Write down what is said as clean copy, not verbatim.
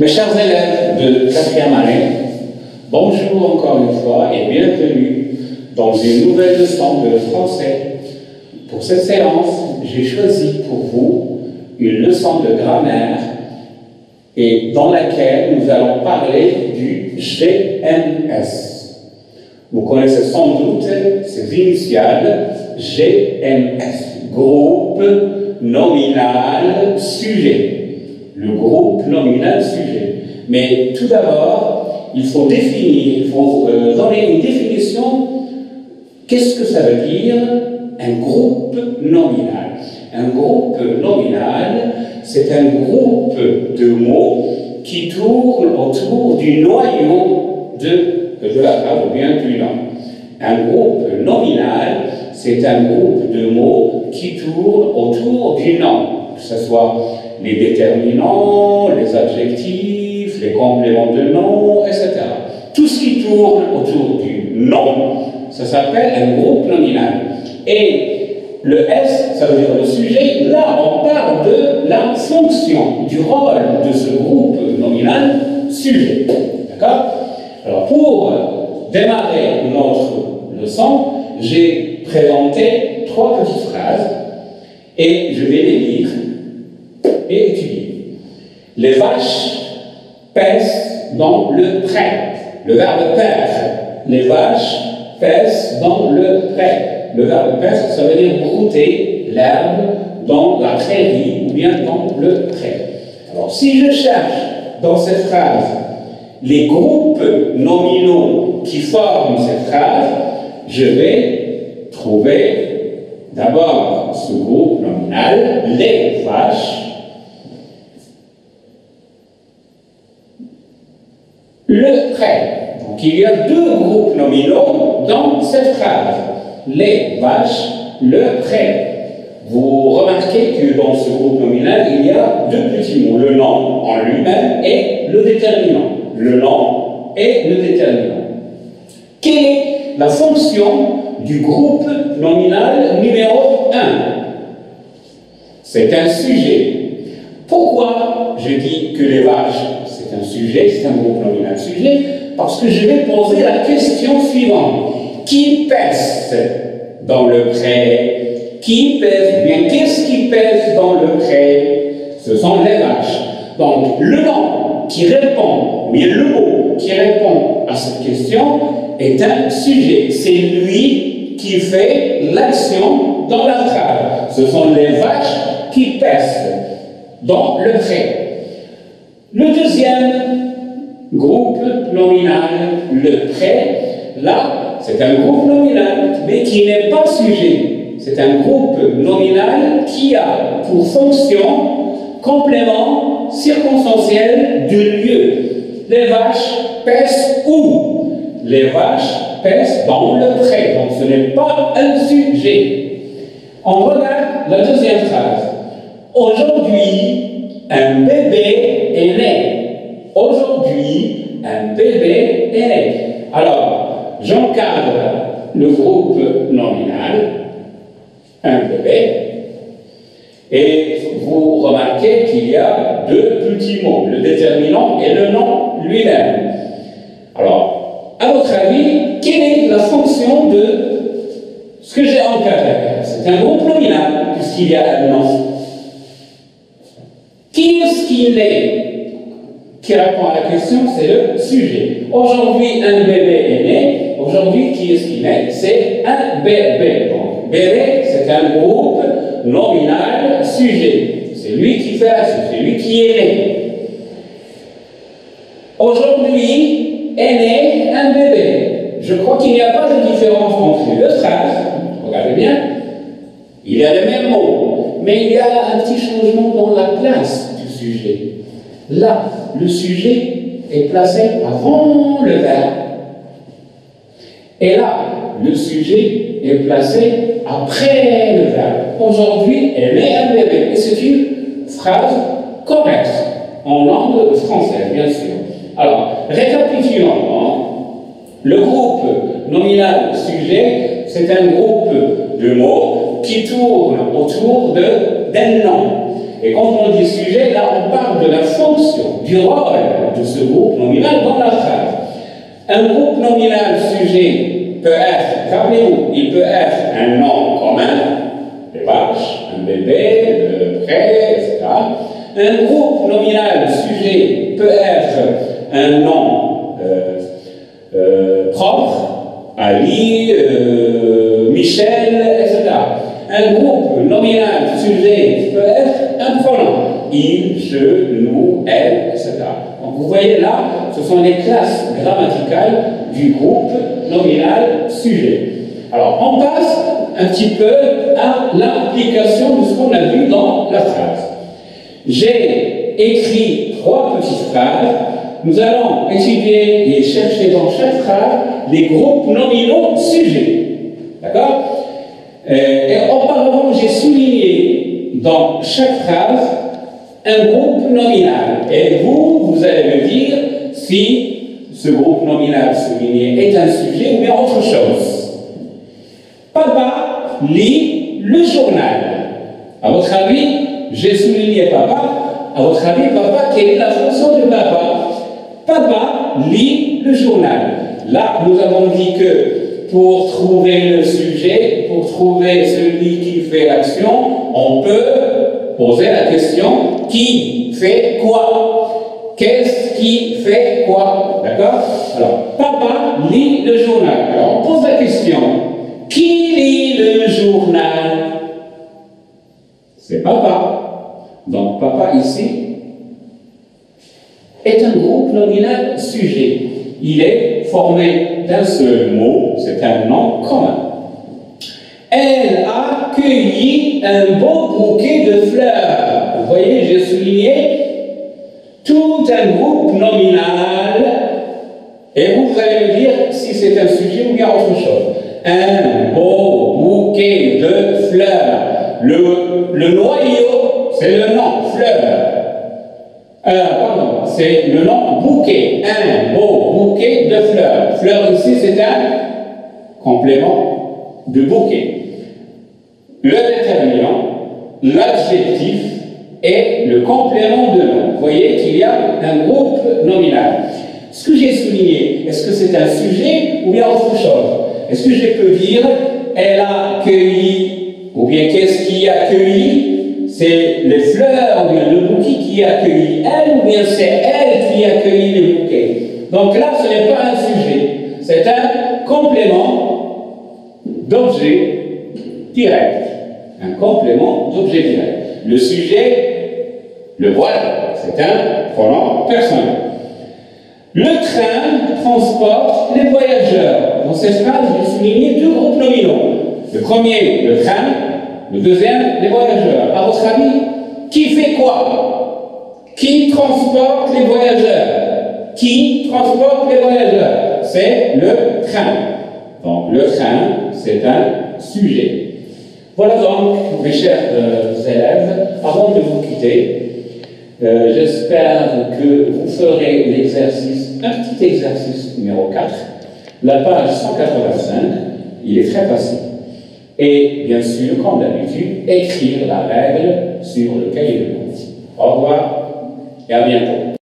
Mes chers élèves de 4e année, bonjour encore une fois et bienvenue dans une nouvelle leçon de français. Pour cette séance, j'ai choisi pour vous une leçon de grammaire et dans laquelle nous allons parler du GNS. Vous connaissez sans doute ces initiales GNS, groupe nominal sujet. Le groupe nominal sujet. Mais tout d'abord, il faut définir, il faut donner une définition. Qu'est-ce que ça veut dire un groupe nominal? Un groupe nominal, c'est un groupe de mots qui tournent autour du noyau de la phrase ou bien du nom. Un groupe nominal, c'est un groupe de mots qui tournent autour du nom, que ce soit les déterminants, les adjectifs, les compléments de nom, etc. Tout ce qui tourne autour du nom, ça s'appelle un groupe nominal. Et le S, ça veut dire le sujet. Là, on parle de la fonction, du rôle de ce groupe nominal sujet. D'accord? Alors, pour démarrer notre leçon, j'ai présenté 3 petites phrases et je vais les lire et étudier. Les vaches paissent dans le pré. Le verbe paître. Les vaches paissent dans le pré. Le verbe paître, ça veut dire brouter l'herbe dans la prairie ou bien dans le pré. Alors, si je cherche dans cette phrase les groupes nominaux qui forment cette phrase, je vais trouver d'abord ce groupe nominal, les vaches, le pré. Donc il y a 2 groupes nominaux dans cette phrase. Les vaches, le pré. Vous remarquez que dans ce groupe nominal, il y a 2 petits mots, le nom en lui-même et le déterminant. Le nom et le déterminant. Quelle est la fonction du groupe nominal numéro 1? C'est un sujet. Pourquoi je dis que les vaches, c'est un sujet, c'est un groupe nominal sujet? Parce que je vais poser la question suivante. Qui pèse dans le pré? Qui pèse? Bien, qu'est-ce qui pèse dans le pré? Ce sont les vaches. Donc, le nom qui répond, ou bien le mot qui répond à cette question est un sujet. C'est lui qui fait l'action dans la phrase. Ce sont les vaches qui pèsent dans le pré. Le deuxième groupe nominal, le pré, là, c'est un groupe nominal, mais qui n'est pas sujet. C'est un groupe nominal qui a pour fonction complément circonstanciel de lieu. Les vaches pèsent où? Les vaches pèsent dans le pré. Donc ce n'est pas un sujet. On regarde la deuxième phrase. Aujourd'hui, un bébé est né. Aujourd'hui, un bébé est né. Alors, j'encadre le groupe nominal, un bébé, et vous remarquez qu'il y a 2 petits mots, le déterminant et le nom lui-même. Alors, à votre avis, quelle est la fonction de ce que j'ai encadré? C'est un groupe nominal, puisqu'il y a un nom. Qui est-ce qu'il est? Qui répond à la question, c'est le sujet. Aujourd'hui, un bébé est né. Aujourd'hui, qui est-ce qui est? C'est un bébé. Donc, bébé, c'est un groupe nominal sujet. C'est lui qui fait l'action, c'est lui qui est né. Aujourd'hui est né un bébé. Je crois qu'il n'y a pas de différence entre les 2 phrases. Regardez bien. Il y a les mêmes mots, mais il y a un petit changement dans la place du sujet. Là, le sujet est placé avant le verbe. Et là, le sujet est placé après le verbe. Aujourd'hui est né un bébé. Et c'est une phrase correcte, en langue française, bien sûr. Alors, récapitulons. Le groupe nominal sujet, c'est un groupe de mots qui tournent autour d'un nom. Et quand on dit sujet, là, on parle de la fonction, du rôle de ce groupe nominal dans la phrase. Un groupe nominal sujet peut être, rappelez-vous, il peut être un nom commun, des vaches, un bébé, le prêt, etc. Un groupe nominal sujet peut être un nom propre, Ali, Michel, etc. Un groupe nominal sujet peut être un pronom, il, je, nous, elle, etc. Donc vous voyez là, ce sont les classes grammaticales du groupe nominal sujet. Alors on passe un petit peu à l'implication de ce qu'on a vu dans la phrase. J'ai écrit 3 petites phrases. Nous allons étudier et chercher dans chaque phrase les groupes nominaux sujets. D'accord? Et auparavant, j'ai souligné dans chaque phrase un groupe nominal. Et vous allez me dire si ce groupe nominal souligné est un sujet ou bien autre chose. Papa lit le journal. À votre avis, j'ai souligné papa. À votre avis, papa, quelle est la fonction de papa? Papa lit le journal. Là, nous avons dit que pour trouver le sujet, pour trouver celui qui fait l'action, on peut poser la question qui fait quoi? Qu'est-ce qui fait quoi? D'accord? Alors, papa lit le journal. Alors, on pose la question. Qui lit le journal? C'est papa. Donc, papa ici est un groupe nominal sujet. Il est formé d'un seul mot, c'est un nom commun. Elle a cueilli un beau bouquet de fleurs. Vous voyez, j'ai souligné tout un groupe nominal. Et vous allez me dire si c'est un sujet ou bien autre chose. Un beau bouquet de fleurs. Le noyau, c'est le nom, fleur. Pardon, c'est le nom bouquet. Un beau bouquet de fleurs. Fleur ici, c'est un complément de bouquet. Le déterminant, l'adjectif et le complément de nom. Vous voyez qu'il y a un groupe nominal. Ce que j'ai souligné, est-ce que c'est un sujet ou bien autre chose? Est-ce que je peux dire elle a cueilli ou bien qu'est-ce qui a cueilli? C'est les fleurs ou bien le bouquet qui a cueilli elle ou bien c'est elle qui a cueilli le bouquet? Donc là, ce n'est pas un sujet, c'est un complément d'objet direct. Un complément d'objet direct. Le sujet, le voilà, c'est un pronom personnel. Le train transporte les voyageurs. Dans cette phrase, j'ai souligné 2 groupes nominaux. Le premier, le train. Le deuxième, les voyageurs. À votre avis, qui fait quoi? Qui transporte les voyageurs? Qui transporte les voyageurs? C'est le train. Donc, le train, c'est un sujet. Voilà donc, mes chers élèves, avant de vous quitter, j'espère que vous ferez l'exercice, un petit exercice numéro 4, la page 185, il est très facile. Et bien sûr, comme d'habitude, écrire la règle sur le cahier de notes. Au revoir et à bientôt.